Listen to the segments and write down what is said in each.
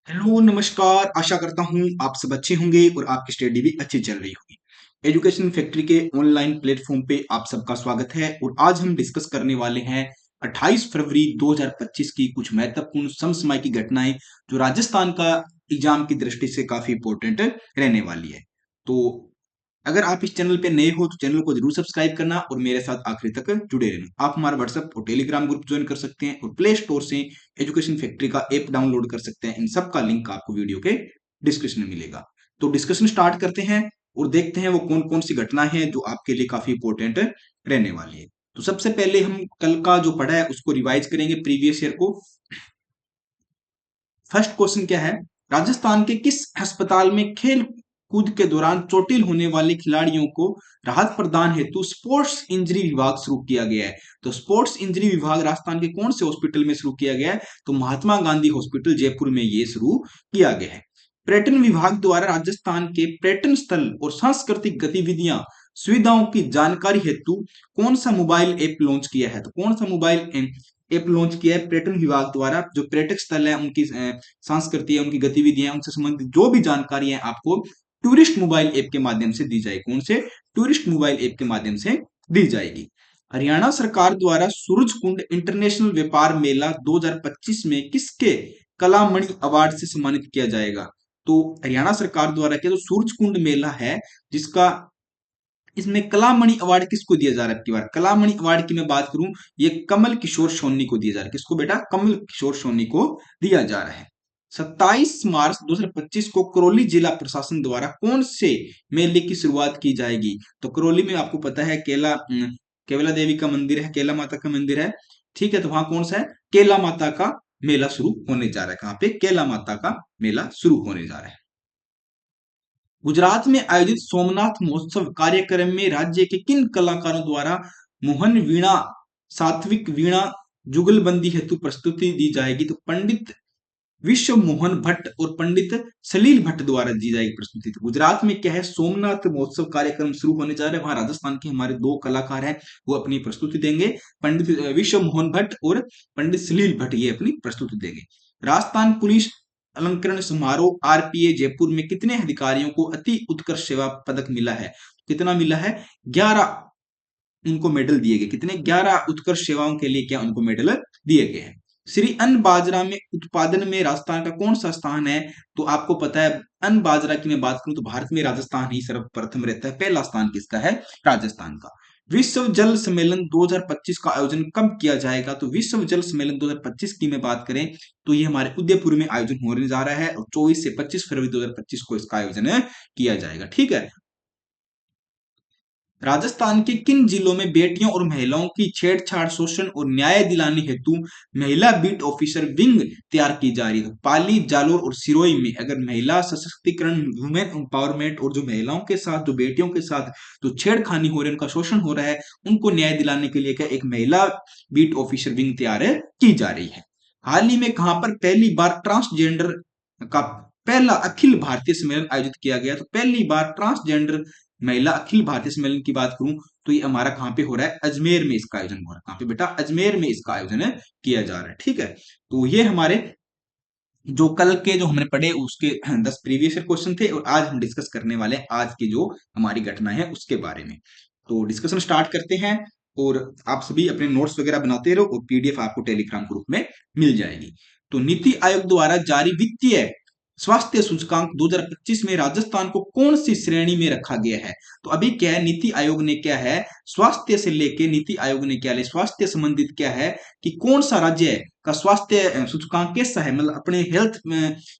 Hello नमस्कार। आशा करता हूँ आप सब अच्छे होंगे और आपकी स्टडी भी अच्छी चल रही होगी। एजुकेशन फैक्ट्री के ऑनलाइन प्लेटफॉर्म पे आप सबका स्वागत है और आज हम डिस्कस करने वाले हैं 28 फरवरी 2025 की कुछ महत्वपूर्ण समसामयिक की घटनाएं जो राजस्थान का एग्जाम की दृष्टि से काफी इंपॉर्टेंट रहने वाली है। तो अगर आप इस चैनल पे नए हो तो चैनल को जरूर सब्सक्राइब करना और मेरे साथ आखिरी तक जुड़े रहना। आप हमारा व्हाट्सएप और टेलीग्राम ग्रुप ज्वाइन कर सकते हैं और प्ले स्टोर से एजुकेशन फैक्ट्री का ऐप डाउनलोड कर सकते हैं। इन सब का लिंक आपको वीडियो के डिस्क्रिप्शन में मिलेगा। तो डिस्कशन स्टार्ट करते हैं और देखते हैं वो कौन कौन सी घटनाएं हैं जो आपके लिए काफी इंपॉर्टेंट रहने वाली है। तो सबसे पहले हम कल का जो पढ़ा है उसको रिवाइज करेंगे, प्रीवियस ईयर को। फर्स्ट क्वेश्चन क्या है? राजस्थान के किस अस्पताल में खेल कूद के दौरान चोटिल होने वाले खिलाड़ियों को राहत प्रदान हेतु स्पोर्ट्स इंजरी विभाग शुरू किया गया है? तो स्पोर्ट्स इंजरी विभाग राजस्थान के कौन से हॉस्पिटल में शुरू किया गया है? तो महात्मा गांधी हॉस्पिटल जयपुर में ये शुरू किया गया है। पर्यटन विभाग द्वारा राजस्थान के पर्यटन स्थल और सांस्कृतिक गतिविधियां सुविधाओं की जानकारी हेतु कौन सा मोबाइल ऐप लॉन्च किया है? तो कौन सा मोबाइल ऐप लॉन्च किया है पर्यटन विभाग द्वारा? जो पर्यटक स्थल है उनकी संस्कृति है, उनकी गतिविधियां, उनसे संबंधित जो भी जानकारी है आपको टूरिस्ट मोबाइल ऐप के माध्यम से दी जाएगी। कौन से? टूरिस्ट मोबाइल ऐप के माध्यम से दी जाएगी। हरियाणा सरकार द्वारा सूरजकुंड इंटरनेशनल व्यापार मेला 2025 में किसके कलामणि अवार्ड से सम्मानित किया जाएगा? तो हरियाणा सरकार द्वारा क्या जो सूरजकुंड मेला है जिसका इसमें कलामणि अवार्ड किसको दिया जा रहा है? बार कलामणि अवार्ड की मैं बात करूं, ये कमल किशोर सोनी को दिया जा रहा है। किसको बेटा? कमल किशोर सोनी को दिया जा रहा है। 27 मार्च 2025 को करौली जिला प्रशासन द्वारा कौन से मेले की शुरुआत की जाएगी? तो करौली में आपको पता है केवला देवी का मंदिर है, केला माता का मंदिर है। ठीक है, तो वहां कौन सा है? केला माता का मेला शुरू होने जा रहा है। कहां पे? केला माता का मेला शुरू होने जा रहा है। गुजरात में आयोजित सोमनाथ महोत्सव कार्यक्रम में राज्य के किन कलाकारों द्वारा मोहन वीणा, सात्विक वीणा, जुगलबंदी हेतु प्रस्तुति दी जाएगी? तो पंडित विश्व मोहन भट्ट और पंडित सलील भट्ट द्वारा दी जाएगी प्रस्तुति। तो गुजरात में क्या है? सोमनाथ महोत्सव कार्यक्रम शुरू होने जा रहा है। वहां राजस्थान के हमारे दो कलाकार हैं, वो अपनी प्रस्तुति देंगे। पंडित विश्व मोहन भट्ट और पंडित सलील भट्ट ये अपनी प्रस्तुति देंगे। राजस्थान पुलिस अलंकरण समारोह आरपीए जयपुर में कितने अधिकारियों को अति उत्कृष्ट सेवा पदक मिला है? कितना मिला है? 11 उनको मेडल दिए गए। कितने? 11 उत्कृष्ट सेवाओं के लिए क्या उनको मेडल दिए गए हैं। श्री अन्न बाजरा में उत्पादन में राजस्थान का कौन सा स्थान है? तो आपको पता है अन्न बाजरा की मैं बात करूं तो भारत में राजस्थान ही सर्वप्रथम रहता है। पहला स्थान किसका है? राजस्थान का। विश्व जल सम्मेलन 2025 का आयोजन कब किया जाएगा? तो विश्व जल सम्मेलन 2025 की मैं बात करें तो ये हमारे उदयपुर में आयोजन होने जा रहा है और 24 से 25 फरवरी 2025 को इसका आयोजन किया जाएगा। ठीक है। राजस्थान के किन जिलों में बेटियों और महिलाओं की छेड़छाड़, शोषण और न्याय दिलाने हेतु महिला बीट ऑफिसर विंग तैयार की जा रही है? पाली, जालोर और सिरोही में अगर महिला सशक्तिकरण, वुमेन एम्पावरमेंट और जो महिलाओं के साथ, जो बेटियों के साथ जो छेड़खानी हो रही है, उनका शोषण हो रहा है, उनको न्याय दिलाने के लिए क्या एक महिला बीट ऑफिसर विंग तैयार की जा रही है। हाल ही में कहां पर पहली बार ट्रांसजेंडर का पहला अखिल भारतीय सम्मेलन आयोजित किया गया? तो पहली बार ट्रांसजेंडर महिला अखिल भारतीय सम्मेलन की बात करूं तो ये हमारा कहां पे हो रहा है? अजमेर में इसका आयोजन हो रहा है। कहां पे बेटा? अजमेर में इसका आयोजन किया जा रहा है। ठीक है, तो ये हमारे जो कल के जो हमने पढ़े उसके 10 प्रीवियस क्वेश्चन थे और आज हम डिस्कस करने वाले हैं आज की जो हमारी घटना है उसके बारे में। तो डिस्कशन स्टार्ट करते हैं और आप सभी अपने नोट्स वगैरह बनाते रहो और पीडीएफ आपको टेलीग्राम ग्रुप में मिल जाएगी। तो नीति आयोग द्वारा जारी वित्तीय स्वास्थ्य सूचकांक 2025 में राजस्थान को कौन सी श्रेणी में रखा गया है? तो अभी क्या है, नीति आयोग ने क्या है स्वास्थ्य से लेके, नीति आयोग ने क्या है स्वास्थ्य संबंधित क्या है कि कौन सा राज्य का स्वास्थ्य सूचकांक कैसा है, मतलब अपने हेल्थ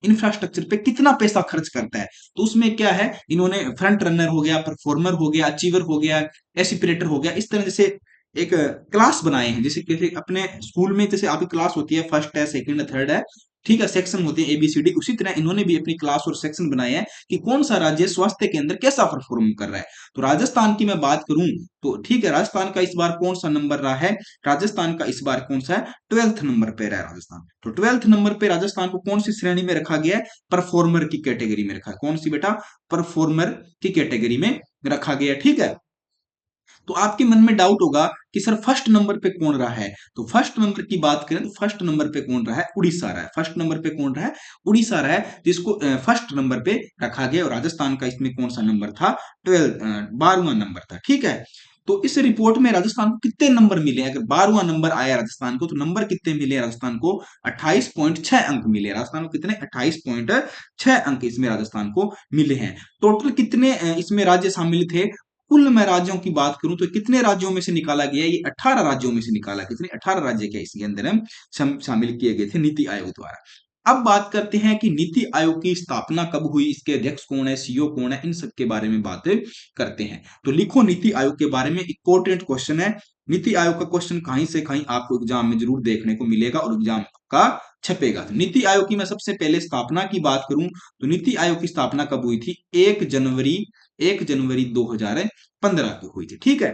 इंफ्रास्ट्रक्चर पे कितना पैसा खर्च करता है। तो उसमें क्या है, इन्होंने फ्रंट रनर हो गया, परफॉर्मर हो गया, अचीवर हो गया, एसिपिरेटर हो गया, इस तरह से एक क्लास बनाए हैं। जैसे कैसे अपने स्कूल में जैसे आपकी क्लास होती है, फर्स्ट है, सेकंड है, थर्ड है, ठीक है, सेक्शन होते हैं एबीसीडी, उसी तरह इन्होंने भी अपनी क्लास और सेक्शन बनाए हैं कि कौन सा राज्य स्वास्थ्य के अंदर कैसा परफॉर्म कर रहा है। तो राजस्थान की मैं बात करूं तो ठीक है, राजस्थान का इस बार कौन सा नंबर रहा है? राजस्थान का इस बार कौन सा है? 12th नंबर पे रहा है राजस्थान। तो 12th नंबर पे राजस्थान को कौन सी श्रेणी में रखा गया है? परफॉर्मर की कैटेगरी में रखा है। कौन सी बेटा? परफॉर्मर की कैटेगरी में रखा गया। ठीक है, तो आपके मन में डाउट होगा कि सर फर्स्ट नंबर पे कौन रहा है। तो फर्स्ट नंबर की बात करें तो फर्स्ट नंबर पे कौन रहा है, उड़ीसा रहा है। फर्स्ट नंबर पे कौन रहा है, उड़ीसा रहा है, जिसको फर्स्ट नंबर पे रखा गया। और राजस्थान का इसमें कौन सा नंबर था, 12वां नंबर था। ठीक है, तो इस रिपोर्ट में राजस्थान को कितने नंबर मिले, अगर 12वां नंबर आया राजस्थान को, तो नंबर कितने मिले राजस्थान को, 28.6 अंक मिले राजस्थान को। कितने, 28.6 अंक इसमें राजस्थान को मिले हैं। टोटल कितने इसमें राज्य शामिल थे, कुल मैं राज्यों की बात करूं तो कितने राज्यों में से निकाला गया, ये 18 राज्यों में से निकाला। कितने, 18 राज्य क्या इसके अंदर हम शामिल किए गए थे नीति आयोग द्वारा। अब बात करते हैं कि नीति आयोग की स्थापना कब हुई, इसके अध्यक्ष कौन है, सीईओ कौन है, इन सब के बारे में बात करते हैं। तो लिखो नीति आयोग के बारे में, इंपॉर्टेंट क्वेश्चन है। नीति आयोग का क्वेश्चन कहीं से कहीं आपको एग्जाम में जरूर देखने को मिलेगा और एग्जाम का छपेगा। तो नीति आयोग की मैं सबसे पहले स्थापना की बात करूं तो नीति आयोग की स्थापना कब हुई थी, 1 जनवरी 2015 को हुई थी। ठीक है,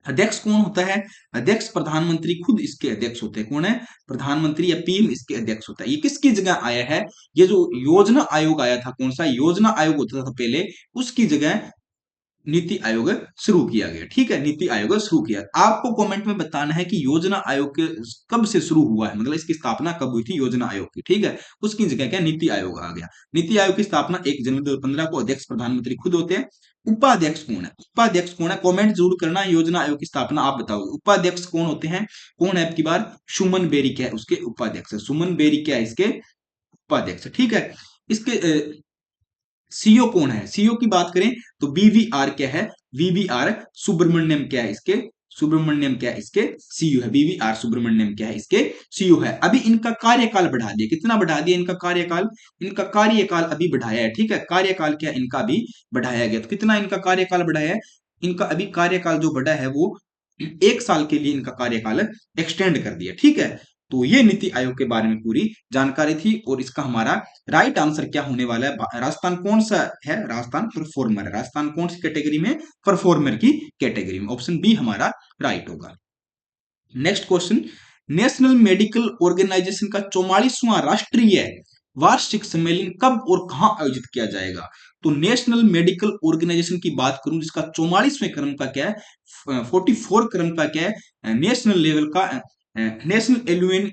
अध्यक्ष कौन होता है, अध्यक्ष प्रधानमंत्री खुद इसके अध्यक्ष होते हैं। कौन है, प्रधानमंत्री या पीएम इसके अध्यक्ष होता है। ये किसकी जगह आया है, ये जो योजना आयोग आया था, कौन सा योजना आयोग होता था पहले, उसकी जगह नीति आयोग शुरू किया गया। ठीक है, नीति आयोग शुरू किया। आपको कमेंट में बताना है कि योजना आयोग के कब से शुरू हुआ है, मतलब इसकी स्थापना कब हुई थी योजना आयोग की। ठीक है, उसकी जगह क्या नीति आयोग आ गया। नीति आयोग की स्थापना 1 जनवरी 2015 को, अध्यक्ष प्रधानमंत्री खुद होते हैं। उपाध्यक्ष कौन है, उपाध्यक्ष कौन है, कमेंट जरूर करना। योजना आयोग की स्थापना आप बताओ, उपाध्यक्ष कौन होते हैं, कौन है आपकी बार, सुमन बेरी क्या है उसके उपाध्यक्ष, सुमन बेरी क्या है इसके उपाध्यक्ष। ठीक है, इसके सीईओ कौन है, सीईओ की बात करें तो बीवीआर क्या है, वीवीआर सुब्रमण्यम क्या है इसके, सुब्रमण्यम क्या है इसके सीईओ है, बीवीआर सुब्रमण्यम क्या है इसके सीईओ है। अभी इनका कार्यकाल बढ़ा दिया, कितना बढ़ा दिया इनका कार्यकाल, इनका कार्यकाल अभी बढ़ाया है। ठीक है, कार्यकाल क्या इनका अभी बढ़ाया गया। तो कितना इनका कार्यकाल बढ़ाया है, इनका अभी कार्यकाल जो बढ़ा है वो 1 साल के लिए इनका कार्यकाल एक्सटेंड कर दिया। ठीक है, तो ये नीति आयोग के बारे में पूरी जानकारी थी। और इसका हमारा राइट आंसर क्या होने वाला है, राजस्थान कौन सा है, राजस्थान परफॉर्मर है। राजस्थान कौन सी कैटेगरी में, परफॉर्मर की कैटेगरी में। ऑप्शन बी हमारा राइट होगा। Next question, national medical organisation का 44वां राष्ट्रीय वार्षिक सम्मेलन कब और कहां आयोजित किया जाएगा। तो नेशनल मेडिकल ऑर्गेनाइजेशन की बात करूं जिसका 44वें क्रम का क्या है, 44 क्रम का क्या है, नेशनल लेवल का नेशनल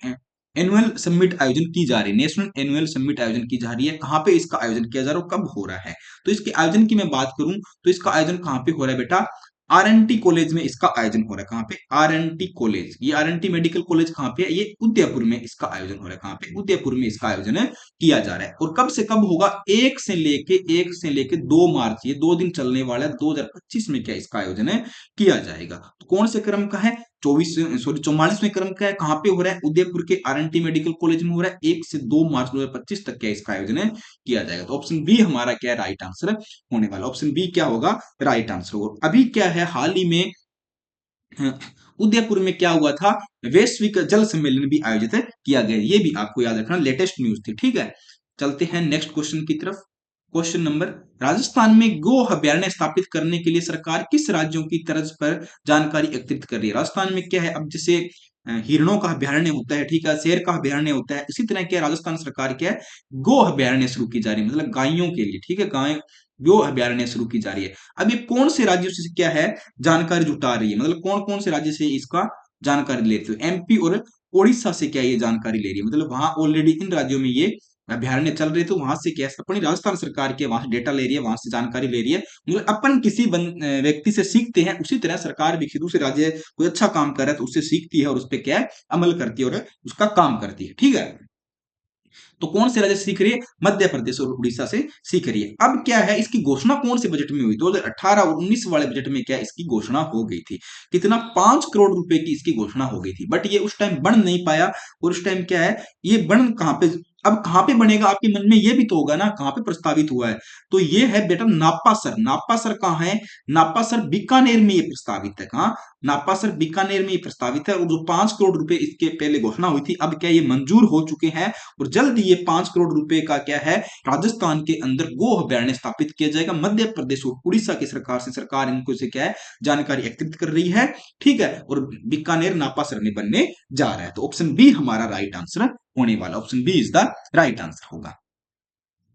एनुअल समिट आयोजन की जा रही है। नेशनल एनुअल समिट आयोजन की जा रही है, कहां पे इसका आयोजन किया जा रहा है और कब हो रहा है। तो इसके आयोजन की मैं बात करूं तो इसका आयोजन कहां पे हो रहा है बेटा, आरएनटी कॉलेज में इसका आयोजन हो रहा है। कहां पे, आरएनटी कॉलेज, ये आरएनटी मेडिकल कॉलेज कहां पे है, ये उदयपुर में इसका आयोजन हो रहा है। कहां पे, उदयपुर में इसका आयोजन किया जा रहा है। और कब से कब होगा, 1 से लेके 2 मार्च, ये 2 दिन चलने वाला है। 2025 में क्या इसका आयोजन किया जाएगा। तो कौन से क्रम का है, 44वें क्रम का है। कहां पे हो रहा है, उदयपुर के आरएनटी मेडिकल कॉलेज में हो रहा है। 1 से 2 मार्च 2025 तक क्या इसका आयोजन किया जाएगा। तो ऑप्शन बी हमारा क्या राइट आंसर होने वाला, ऑप्शन बी क्या होगा राइट आंसर होगा। अभी क्या है, हाल ही में उदयपुर में क्या हुआ था, वैश्विक जल सम्मेलन भी आयोजित किया गया। ये भी आपको याद रखना, लेटेस्ट न्यूज थी। ठीक है, चलते हैं नेक्स्ट क्वेश्चन की तरफ। क्वेश्चन नंबर, राजस्थान में गो अभ्यारण्य स्थापित करने के लिए सरकार किस राज्यों की तर्ज पर जानकारी एकत्रित कर रही है। राजस्थान में क्या है, अब जैसे हिरणों का अभ्यारण्य होता है, ठीक है, शेर का अभ्यारण्य होता है, इसी तरह क्या राजस्थान सरकार क्या है, गो अभ्यारण्य शुरू की जा रही है, मतलब गायों के लिए। ठीक है, गाय गो अभ्यारण्य शुरू की जा रही है। अब ये कौन से राज्यों से क्या है जानकारी जुटा रही है, मतलब कौन कौन से राज्य से इसका जानकारी लेते हो, एमपी और ओडिशा से क्या ये जानकारी ले रही है, मतलब वहां ऑलरेडी इन राज्यों में ये अभ्यारण्य चल रहे, तो वहां से क्या अपनी राजस्थान सरकार के वहां से डेटा ले रही है, वहां से जानकारी ले रही है। मतलब अपन किसी व्यक्ति से सीखते हैं, उसी तरह सरकार भी दूसरे राज्य कोई अच्छा काम कर रहा है तो उससे सीखती है और उस पर क्या है अमल करती है और उसका काम करती है। ठीक है, तो कौन से राज्य से सीख रही है, मध्य प्रदेश और उड़ीसा से सीख रही है। अब क्या है, इसकी घोषणा कौन से बजट में हुई, 2018 और 19 वाले बजट में क्या इसकी घोषणा हो गई थी। कितना, 5 करोड़ रुपए की इसकी घोषणा हो गई थी, बट ये उस टाइम बन नहीं पाया। और उस टाइम क्या है, ये बन कहां पे, अब कहां पे बनेगा आपके मन में ये भी तो होगा ना, कहां पे प्रस्तावित हुआ है। तो ये है बेटा नापासर। नापासर कहां है, नापासर बीकानेर में ये प्रस्तावित है। कहां, नापासर बीकानेर में ये प्रस्तावित है। और जो 5 करोड़ रुपए इसके पहले घोषणा हुई थी, अब क्या ये मंजूर हो चुके हैं। और जल्द ये 5 करोड़ रुपए का क्या है, राजस्थान के अंदर गो अभ्यारण्य स्थापित किया जाएगा। मध्य प्रदेश और उड़ीसा की सरकार इनको से क्या है जानकारी एकत्रित कर रही है। ठीक है, और बीकानेर नापासर में बनने जा रहा है। तो ऑप्शन बी हमारा राइट आंसर होने वाला, option B is the right answer होगा।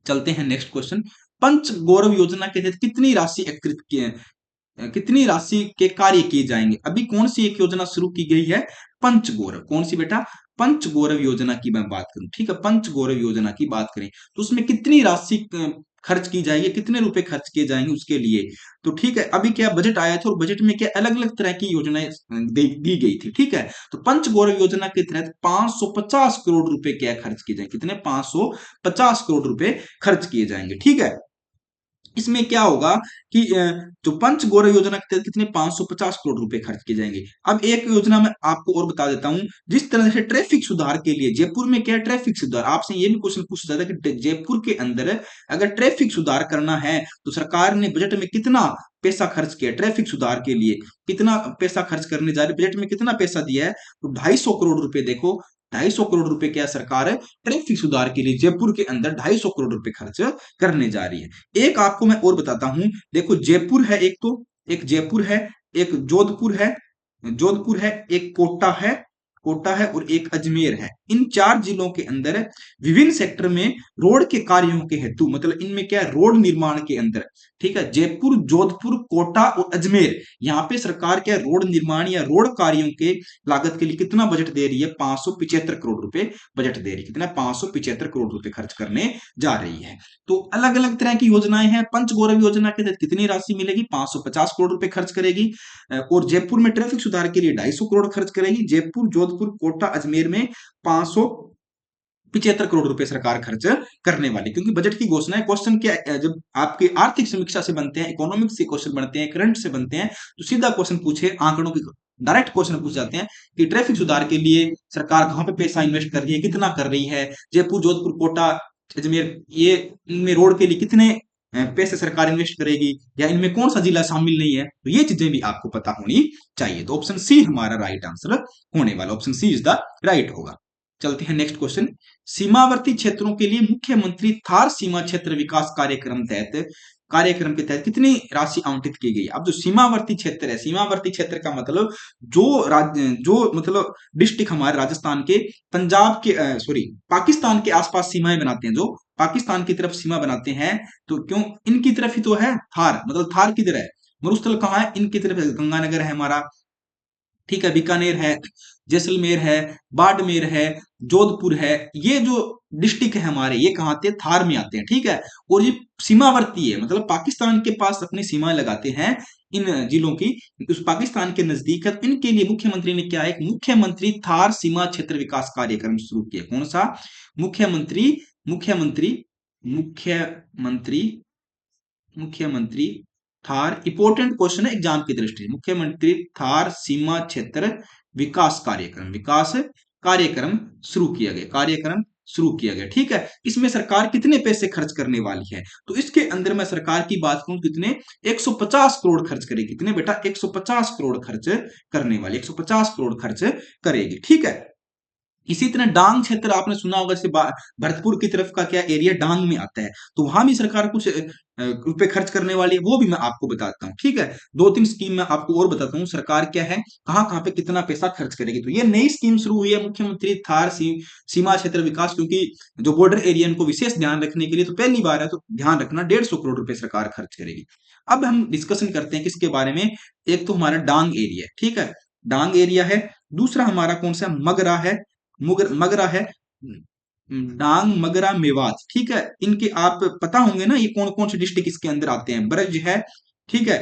चलते हैं नेक्स्ट क्वेश्चन, पंच गौरव योजना के तहत कितनी राशि कितनी राशि के कार्य किए जाएंगे। अभी कौन सी एक योजना शुरू की गई है, पंचगौरव। कौन सी बेटा, पंचगौरव योजना की मैं बात करूं, ठीक है, पंचगौरव योजना की बात करें तो उसमें कितनी राशि खर्च की जाएगी, कितने रुपए खर्च किए जाएंगे उसके लिए। तो ठीक है, अभी क्या बजट आया था और बजट में क्या अलग अलग तरह की योजनाएं दी गई थी, ठीक है। तो पंचगौरव योजना के तहत 550 करोड़ रुपए क्या खर्च किए जाएंगे, कितने, 550 करोड़ रुपए खर्च किए जाएंगे, ठीक है। इसमें क्या होगा कि जो पंचगौरव योजना के तहत कितने, 550 करोड़ रुपए खर्च किए जाएंगे। अब एक योजना मैं आपको और बता देता हूं, जिस तरह से ट्रैफिक सुधार के लिए जयपुर में क्या है, ट्रैफिक सुधार, आपसे ये भी क्वेश्चन पूछा जाता है कि जयपुर के अंदर अगर ट्रैफिक सुधार करना है तो सरकार ने बजट में कितना पैसा खर्च किया, ट्रैफिक सुधार के लिए कितना पैसा खर्च करने जा रही है, बजट में कितना पैसा दिया है, तो 250 करोड़ रुपए। देखो 250 करोड़ रुपए क्या सरकार ट्रैफिक सुधार के लिए जयपुर के अंदर 250 करोड़ रुपए खर्च करने जा रही है। एक आपको मैं और बताता हूं, देखो जयपुर है एक, तो एक जयपुर है, एक जोधपुर है, जोधपुर है, एक कोटा है, कोटा है और एक अजमेर है। इन 4 जिलों के अंदर विभिन्न सेक्टर में रोड के कार्यों के हेतु, मतलब इनमें क्या है, रोड निर्माण के अंदर, ठीक है, जयपुर, जोधपुर, कोटा और अजमेर, यहाँ पे सरकार क्या रोड निर्माण या रोड कार्यों के लागत के लिए कितना बजट दे रही है, 575 करोड़ रुपए बजट दे रही है। कितना, 575 करोड़ रुपए खर्च करने जा रही है। तो अलग अलग तरह की योजनाएं हैं। पंचगौरव योजना के तहत कितनी राशि मिलेगी, 550 करोड़ रुपए खर्च करेगी। और जयपुर में ट्रैफिक सुधार के लिए 250 करोड़ खर्च करेगी। जयपुर, जोधपुर, कोटा, अजमेर में 575 करोड़ रुपए सरकार खर्च करने वाली, क्योंकि बजट की घोषणा है। क्वेश्चन क्या, जब आपके आर्थिक समीक्षा से बनते हैं, इकोनॉमिक्स से क्वेश्चन बनते हैं, करंट से बनते हैं, तो सीधा क्वेश्चन पूछे, आंकड़ों की डायरेक्ट क्वेश्चन पूछ जाते हैं कि ट्रैफिक सुधार के लिए सरकार कहां पे पैसा इन्वेस्ट कर रही है, कितना कर रही है, जयपुर, जोधपुर, कोटा, अजमेर, ये इनमें रोड के लिए कितने पैसे सरकार इन्वेस्ट करेगी, या इनमें कौन सा जिला शामिल नहीं है, तो ये चीजें भी आपको पता होनी चाहिए। तो ऑप्शन सी हमारा राइट आंसर होने वाला, option C is the right होगा। चलते हैं नेक्स्ट क्वेश्चन। सीमावर्ती क्षेत्रों के लिए मुख्यमंत्री थार सीमा क्षेत्र विकास कार्यक्रम के तहत कितनी राशि आवंटित की गई। अब जो सीमावर्ती क्षेत्र है, सीमावर्ती क्षेत्र का मतलब जो मतलब डिस्ट्रिक्ट हमारे राजस्थान के, पंजाब के, सॉरी, पाकिस्तान के आसपास सीमाएं बनाते हैं, जो पाकिस्तान की तरफ सीमा बनाते हैं, तो क्यों, इनकी तरफ ही तो है थार, मतलब थार किधर है, मरुस्थल कहाँ है, इनकी तरफ गंगानगर है हमारा, ठीक है, बीकानेर है, जैसलमेर है, बाड़मेर है, जोधपुर है, ये जो डिस्ट्रिक्ट है हमारे, ये कहाँ आते हैं, थार में आते हैं, ठीक है। और ये सीमावर्ती है, मतलब पाकिस्तान के पास अपनी सीमा लगाते हैं इन जिलों की, उस पाकिस्तान के नजदीक है। तो इनके लिए मुख्यमंत्री ने क्या है, मुख्यमंत्री थार सीमा क्षेत्र विकास कार्यक्रम शुरू किया। कौन सा, मुख्यमंत्री मुख्यमंत्री मुख्यमंत्री मुख्यमंत्री थार, इंपोर्टेंट क्वेश्चन है एग्जाम की दृष्टि से, मुख्यमंत्री थार सीमा क्षेत्र विकास कार्यक्रम शुरू किया गया, कार्यक्रम शुरू किया गया, ठीक है। इसमें सरकार कितने पैसे खर्च करने वाली है, तो इसके अंदर मैं सरकार की बात करूं, कितने, 150 करोड़ खर्च करेगी। कितने बेटा, 150 करोड़ खर्च करने वाली, 150 करोड़ खर्च करेगी, ठीक है। इसी तरह डांग क्षेत्र आपने सुना होगा, जैसे भरतपुर की तरफ का क्या एरिया डांग में आता है, तो वहां भी सरकार कुछ रुपए खर्च करने वाली है, वो भी मैं आपको बताता हूँ, ठीक है। 2-3 स्कीम मैं आपको और बताता हूँ, सरकार क्या है, कहाँ कहाँ पे कितना पैसा खर्च करेगी। तो ये नई स्कीम शुरू हुई है, मुख्यमंत्री थार सीमा क्षेत्र विकास, क्योंकि जो बॉर्डर एरिया को विशेष ध्यान रखने के लिए तो पहली बार है, तो ध्यान रखना 150 करोड़ रुपए सरकार खर्च करेगी। अब हम डिस्कशन करते हैं किसके बारे में, एक तो हमारा डांग एरिया, ठीक है, डांग एरिया है। दूसरा हमारा कौन सा, मगरा है, मगरा है, डांग, मगरा, मेवात, ठीक है। इनके आप पता होंगे ना, ये कौन कौन से डिस्ट्रिक्ट इसके अंदर आते हैं, ब्रज है, ठीक है।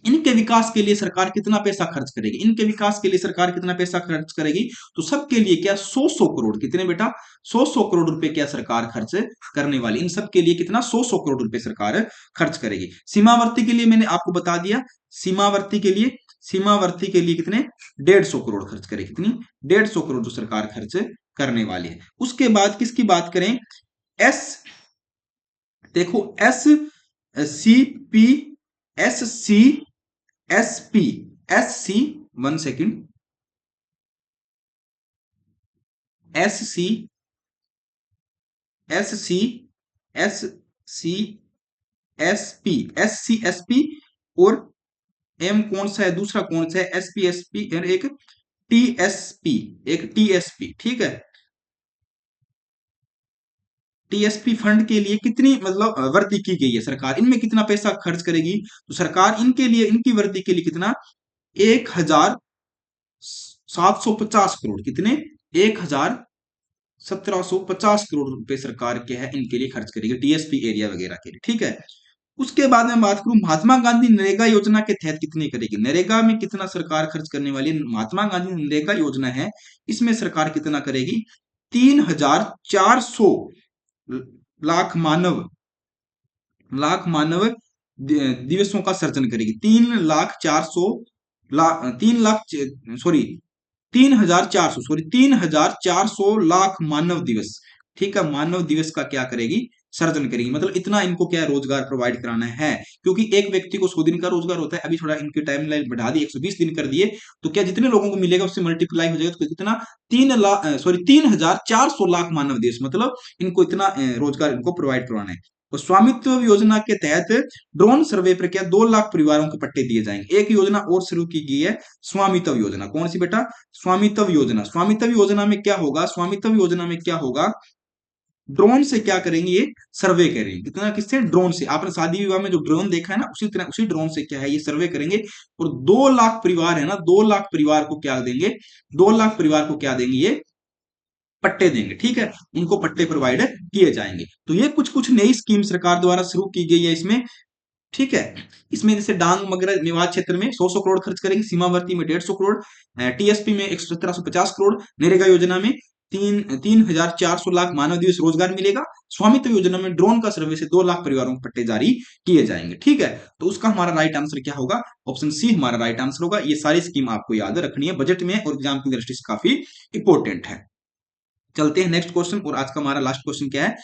इनके विकास के लिए सरकार कितना पैसा खर्च करेगी, इनके विकास के लिए सरकार कितना पैसा खर्च करेगी, तो सबके लिए क्या, 100 करोड़, कितने बेटा, 100 करोड़ रुपए क्या सरकार खर्च करने वाली, इन सब के लिए कितना, 100 करोड़ रुपए सरकार खर्च करेगी। सीमावर्ती के लिए मैंने आपको बता दिया, सीमावर्ती के लिए कितने, 150 करोड़ खर्च करेगी, कितनी, 150 करोड़ जो सरकार खर्च करने वाली है। उसके बाद किसकी बात करें, एस, देखो S C P S C S P S C, 1 second, S C S C S C S P और एम कौन सा है, दूसरा कौन सा है, एस पी और एक टी एस पी, ठीक है, टीएसपी फंड के लिए कितनी मतलब भर्ती की गई है सरकार, इनमें कितना पैसा खर्च करेगी, तो सरकार इनके लिए, इनकी भर्ती के लिए कितना, 1750 करोड़, कितने, 1750 करोड़ रुपए सरकार के है इनके लिए खर्च करेगी टीएसपी एरिया वगैरह के लिए, ठीक है। उसके बाद में बात करूं महात्मा गांधी नरेगा योजना के तहत कितनी करेगी, नरेगा में कितना सरकार खर्च करने वाली है, महात्मा गांधी नरेगा योजना है, इसमें सरकार कितना करेगी, 3400 लाख मानव दिवसों का सर्जन करेगी, 3,400 लाख मानव दिवस, ठीक है, मानव दिवस का क्या करेगी, सर्जन करेगी। मतलब इतना इनको क्या रोजगार प्रोवाइड कराना है, क्योंकि एक व्यक्ति को 100 दिन का रोजगार होता है, अभी थोड़ा इनकी टाइम लाइन बढ़ा दी, 120 दिन कर दिए, तो क्या जितने लोगों को मिलेगा उससे मल्टीप्लाई हो जाएगा, तो कितना, 3,400 लाख मानव दिवस, मतलब इनको इतना रोजगार इनको प्रोवाइड करवाना है। तो स्वामित्व योजना के तहत ड्रोन सर्वे पर क्या 2 लाख परिवारों को पट्टे दिए जाएंगे। एक योजना और शुरू की गई है, स्वामित्व योजना, कौन सी बेटा, स्वामित्व योजना। स्वामित्व योजना में क्या होगा, स्वामित्व योजना में क्या होगा, ड्रोन से क्या करेंगे, ये सर्वे करेंगे, कितना, किससे, ड्रोन से। आपने शादी विवाह में जो ड्रोन देखा है ना, उसी तरह उसी ड्रोन से क्या है, ये सर्वे करेंगे, और 2 लाख परिवार है ना, 2 लाख परिवार को क्या देंगे, 2 लाख परिवार को क्या देंगे, ये पट्टे देंगे, ठीक है, उनको पट्टे प्रोवाइड किए जाएंगे। तो ये कुछ कुछ नई स्कीम सरकार द्वारा शुरू की गई है इसमें, ठीक है। इसमें जैसे डांग मगरज मेवात क्षेत्र में 100 करोड़ खर्च करेंगे, सीमावर्ती में 150 करोड़, टीएसपी में 1750 करोड़, नरेगा योजना में 3,400 लाख मानव दिवस रोजगार मिलेगा, स्वामित्व योजना में ड्रोन का सर्वे से 2 लाख परिवारों को पट्टे जारी किए जाएंगे, ठीक है। तो उसका हमारा राइट आंसर क्या होगा, ऑप्शन सी हमारा राइट आंसर होगा। ये सारी स्कीम आपको याद रखनी है, बजट में और एग्जाम की दृष्टि से काफी इंपॉर्टेंट है। चलते हैं नेक्स्ट क्वेश्चन, और आज का हमारा लास्ट क्वेश्चन क्या है,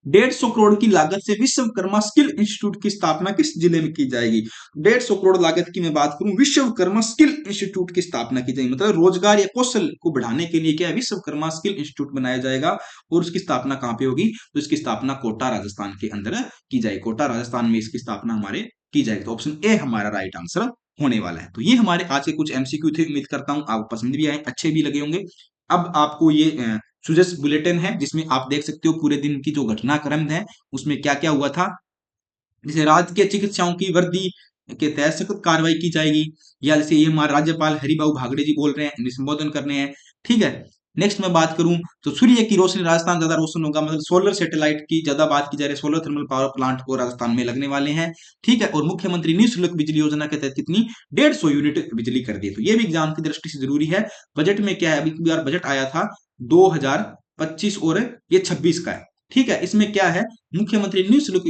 150 करोड़ की लागत से विश्वकर्मा स्किल इंस्टीट्यूट की स्थापना किस जिले में की जाएगी। 150 करोड़ लागत की मैं बात करूं, विश्वकर्मा स्किल इंस्टीट्यूट की स्थापना की जाएगी, मतलब रोजगार या कौशल को बढ़ाने के लिए क्या है, विश्वकर्मा स्किल इंस्टीट्यूट बनाया जाएगा, और उसकी स्थापना कहां पे होगी, तो इसकी स्थापना कोटा राजस्थान के अंदर की जाएगी, कोटा राजस्थान में इसकी स्थापना हमारे की जाएगी। तो ऑप्शन ए हमारा राइट आंसर होने वाला है। तो ये हमारे आज के कुछ एमसीक्यू थे, उम्मीद करता हूं आपको पसंद भी आए, अच्छे भी लगे होंगे। अब आपको ये सुजस बुलेटिन है, जिसमें आप देख सकते हो पूरे दिन की जो घटनाक्रम है, उसमें क्या क्या हुआ था। जैसे राजकीय चिकित्साओं की वर्दी के तहत सख्त कार्रवाई की जाएगी, या जैसे ये हमारे राज्यपाल हरिबाबू भागड़े जी बोल रहे हैं, इन्हें संबोधन करने हैं, ठीक है। नेक्स्ट मैं बात करूं तो सूर्य की रोशनी राजस्थान ज्यादा रोशन होगा, मतलब सोलर सैटेलाइट की ज्यादा बात की जा रही है, सोलर थर्मल पावर प्लांट को राजस्थान में लगने वाले हैं, ठीक है। और मुख्यमंत्री निःशुल्क बिजली योजना के तहत कितनी, 150 यूनिट बिजली कर दी। तो ये भी एग्जाम की दृष्टि से जरूरी है। बजट में क्या है, अभी बार बजट आया था 2025 और ये 26 का है, ठीक है। इसमें क्या है, मुख्यमंत्री निःशुल्क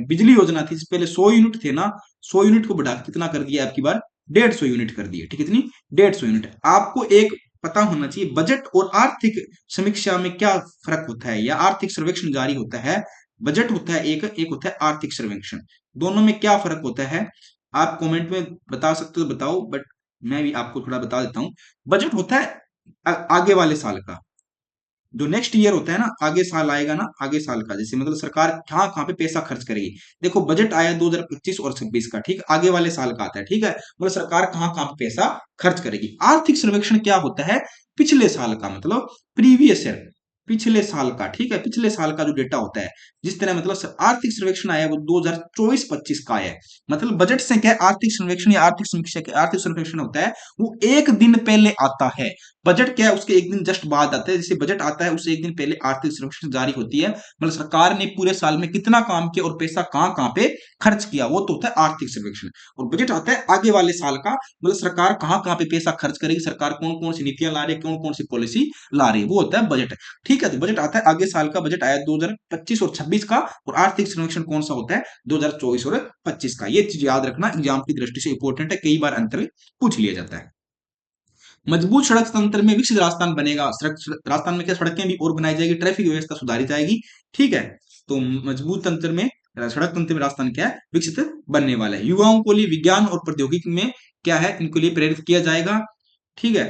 बिजली योजना थी, पहले 100 यूनिट थे ना, 100 यूनिट को बढ़ा कितना कर दिया, आपकी बार 150 यूनिट कर दिए, ठीक है, इतनी 150 यूनिट। आपको एक पता होना चाहिए, बजट और आर्थिक समीक्षा में क्या फर्क होता है, या आर्थिक सर्वेक्षण जारी होता है, बजट होता है एक, एक होता है आर्थिक सर्वेक्षण, दोनों में क्या फर्क होता है, आप कमेंट में बता सकते हो, बताओ, बट मैं भी आपको थोड़ा बता देता हूं। बजट होता है आगे वाले साल का, जो नेक्स्ट ईयर होता है ना, आगे साल आएगा ना, आगे साल का, जैसे मतलब सरकार कहाँ कहाँ पे पैसा खर्च करेगी। देखो बजट आया 2025 और 26 का, ठीक, आगे वाले साल का आता है, ठीक है, मतलब सरकार कहाँ कहाँ पे पैसा खर्च करेगी। आर्थिक सर्वेक्षण क्या होता है, पिछले साल का, मतलब प्रीवियस ईयर, पिछले साल का, ठीक है, पिछले साल का जो डेटा होता है, जिस तरह मतलब आर्थिक सर्वेक्षण आया वो 2024-25 का है, मतलब बजट से क्या आर्थिक सर्वेक्षण या आर्थिक समीक्षा, आर्थिक सर्वेक्षण होता है वो एक दिन पहले आता है, बजट क्या है उसके एक दिन जस्ट बाद आता है। जैसे बजट आता है उससे एक दिन पहले आर्थिक सर्वेक्षण जारी होती है, मतलब सरकार ने पूरे साल में कितना काम किया और पैसा कहां कहां पे खर्च किया, वो तो होता है आर्थिक सर्वेक्षण। और बजट आता है आगे वाले साल का, मतलब सरकार कहां कहां पे पैसा खर्च करेगी, सरकार कौन कौन सी नीतियां ला रही है, कौन कौन सी पॉलिसी ला रही है, वो होता है बजट, ठीक है। तो बजट आता है आगे साल का, बजट आया 2025 और 26 का, और आर्थिक सर्वेक्षण कौन सा होता है, 2024 और 25 का। ये चीज याद रखना, एग्जाम की दृष्टि से इंपॉर्टेंट है, कई बार अंतर पूछ लिया जाता है। मजबूत सड़क तंत्र में विकसित राजस्थान बनेगा, राजस्थान में क्या सड़कें भी और बनाई जाएगी, ट्रैफिक व्यवस्था सुधारी जाएगी, ठीक है। तो मजबूत तंत्र में, सड़क तंत्र में राजस्थान क्या है, विकसित बनने वाला है। युवाओं को लिए विज्ञान और प्रौद्योगिकी में क्या है, इनको लिए प्रेरित किया जाएगा, ठीक है।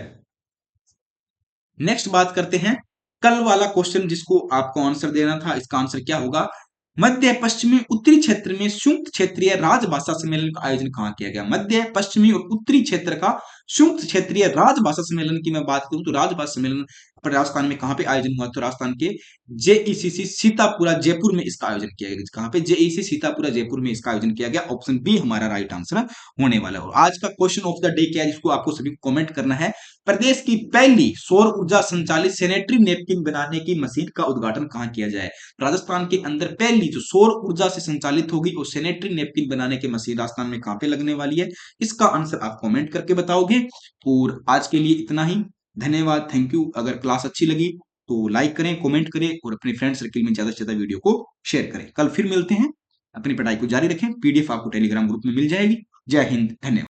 नेक्स्ट बात करते हैं, कल वाला क्वेश्चन जिसको आपको आंसर देना था, इसका आंसर क्या होगा, मध्य पश्चिमी उत्तरी क्षेत्र में संयुक्त क्षेत्रीय राजभाषा सम्मेलन का आयोजन कहां किया गया। मध्य पश्चिमी और उत्तरी क्षेत्र का संयुक्त क्षेत्रीय राजभाषा सम्मेलन की मैं बात करूं तो राजभाषा सम्मेलन पर राजस्थान में कहां पे आयोजन हुआ? तो राजस्थान के जेईसीसी सीतापुरा जयपुर में इसका आयोजन किया गया। कहां पे? जेईसी सीतापुरा जयपुर में इसका आयोजन किया गया। ऑप्शन बी हमारा राइट आंसर होने वाला है। और आज का क्वेश्चन ऑफ द डे क्या है, जिसको आपको सभी कमेंट करना है? प्रदेश की पहली सौर ऊर्जा संचालित सैनिटरी नैपकिन बनाने की मशीन का उद्घाटन कहां किया जाए? राजस्थान के अंदर पहली जो सौर ऊर्जा से संचालित होगी और सैनिटरी नैपकिन बनाने की मशीन राजस्थान में कहां पे लगने वाली है? इसका आंसर आप कमेंट करके बताओगे। और आज के लिए इतना ही। धन्यवाद, थैंक यू। अगर क्लास अच्छी लगी तो लाइक करें, कमेंट करें और अपने फ्रेंड सर्किल में ज्यादा से ज्यादा वीडियो को शेयर करें। कल फिर मिलते हैं। अपनी पढ़ाई को जारी रखें। पीडीएफ आपको टेलीग्राम ग्रुप में मिल जाएगी। जय हिंद, धन्यवाद।